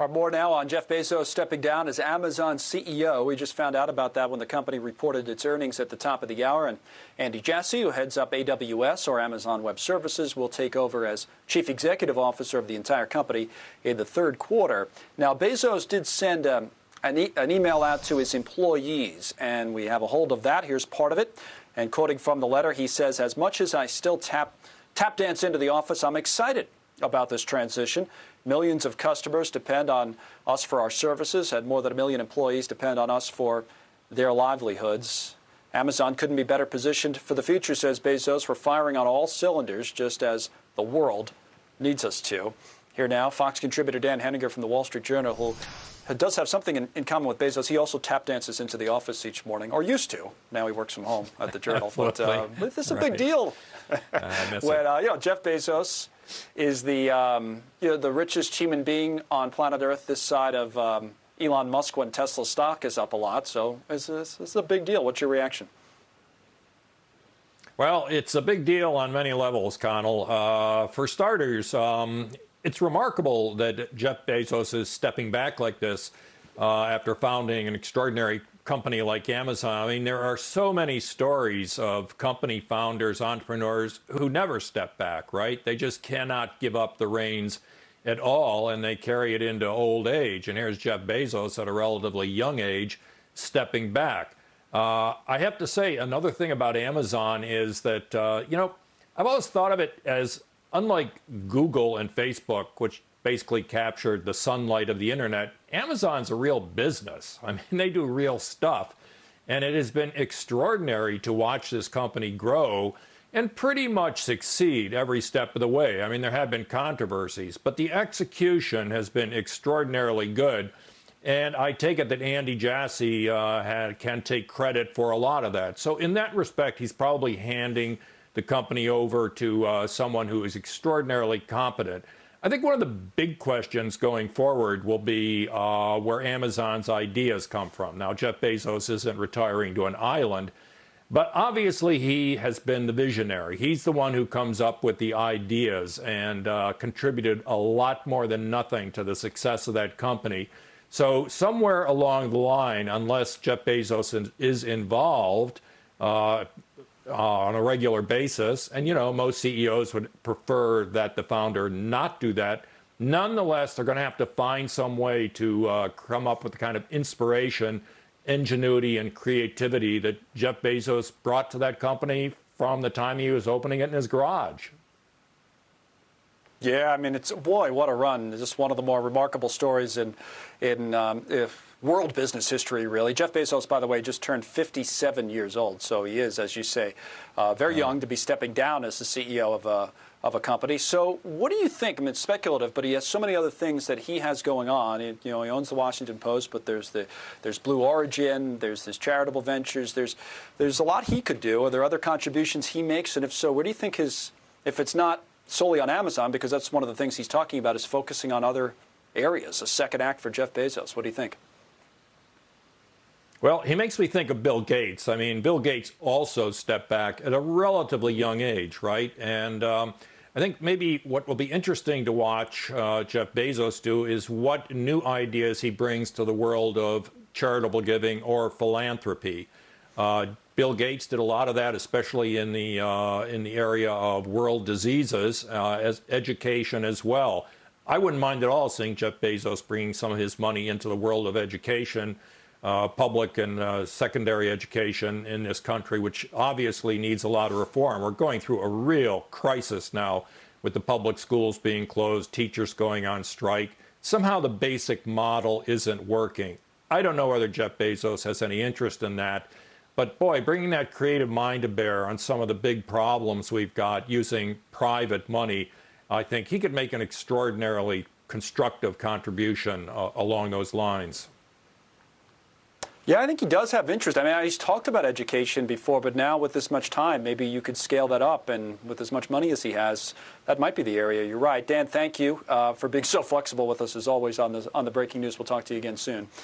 More now on Jeff Bezos stepping down as Amazon CEO. We just found out about that when the company reported its earnings at the top of the hour. And Andy Jassy, who heads up AWS, or Amazon Web Services, will take over as Chief Executive Officer of the entire company in the third quarter. Now, Bezos did send an email out to his employees, and we have a hold of that. Here's part of it. And quoting from the letter, he says, "As much as I still tap dance into the office, I'm excited about this transition. Millions of customers depend on us for our services, and more than 1 million employees depend on us for their livelihoods. Amazon couldn't be better positioned for the future," says Bezos. "We're firing on all cylinders, just as the world needs us to." Here now, Fox contributor Dan Henninger from the Wall Street Journal, who does have something in common with Bezos. He also tap dances into the office each morning, or used to. Now he works from home at the Journal. But this is a big deal. When Jeff Bezos is the the richest human being on planet Earth this side of Elon Musk, when Tesla stock is up a lot. So it's a big deal. What's your reaction? Well, it's a big deal on many levels, Connell. For starters, it's remarkable that Jeff Bezos is stepping back like this after founding an extraordinary company like Amazon. I mean, there are so many stories of company founders, entrepreneurs who never step back, right? They just cannot give up the reins at all, and they carry it into old age. And here's Jeff Bezos at a relatively young age stepping back. I have to say, another thing about Amazon is that, I've always thought of it as, unlike Google and Facebook, which basically captured the sunlight of the internet, Amazon's a real business. I mean, they do real stuff. And it has been extraordinary to watch this company grow and pretty much succeed every step of the way. I mean, there have been controversies, but the execution has been extraordinarily good. And I take it that Andy Jassy can take credit for a lot of that. So in that respect, he's probably handing the company over to someone who is extraordinarily competent. I think one of the big questions going forward will be where Amazon's ideas come from. Now, Jeff Bezos isn't retiring to an island, but obviously he has been the visionary. He's the one who comes up with the ideas and contributed a lot more than nothing to the success of that company. So somewhere along the line, unless Jeff Bezos is involved on a regular basis, and most CEOs would prefer that the founder not do that. Nonetheless, they're going to have to find some way to come up with the kind of inspiration, ingenuity, and creativity that Jeff Bezos brought to that company from the time he was opening it in his garage. Yeah, I mean, boy, what a run. It's just one of the more remarkable stories in world business history, really. Jeff Bezos, by the way, just turned 57 years old. So he is, as you say, very young to be stepping down as the CEO of a company. So what do you think? I mean, it's speculative, but he has so many other things that he has going on. He owns the Washington Post, but there's Blue Origin, there's his charitable ventures. There's a lot he could do. Are there other contributions he makes? And if so, where do you think if it's not solely on Amazon, because that's one of the things he's talking about, is focusing on other areas, a second act for Jeff Bezos? What do you think? Well, he makes me think of Bill Gates. I mean, Bill Gates also stepped back at a relatively young age, right? And I think maybe what will be interesting to watch Jeff Bezos do is what new ideas he brings to the world of charitable giving or philanthropy. Bill Gates did a lot of that, especially in the area of world diseases, as education as well. I wouldn't mind at all seeing Jeff Bezos bringing some of his money into the world of education, public and secondary education in this country, which obviously needs a lot of reform. We're going through a real crisis now with the public schools being closed, teachers going on strike. Somehow the basic model isn't working. I don't know whether Jeff Bezos has any interest in that, but boy, bringing that creative mind to bear on some of the big problems we've got using private money, I think he could make an extraordinarily constructive contribution along those lines. Yeah, I think he does have interest. I mean, he's talked about education before, but now with this much time, maybe you could scale that up. And with as much money as he has, that might be the area. You're right. Dan, thank you for being so flexible with us, as always, on the breaking news. We'll talk to you again soon.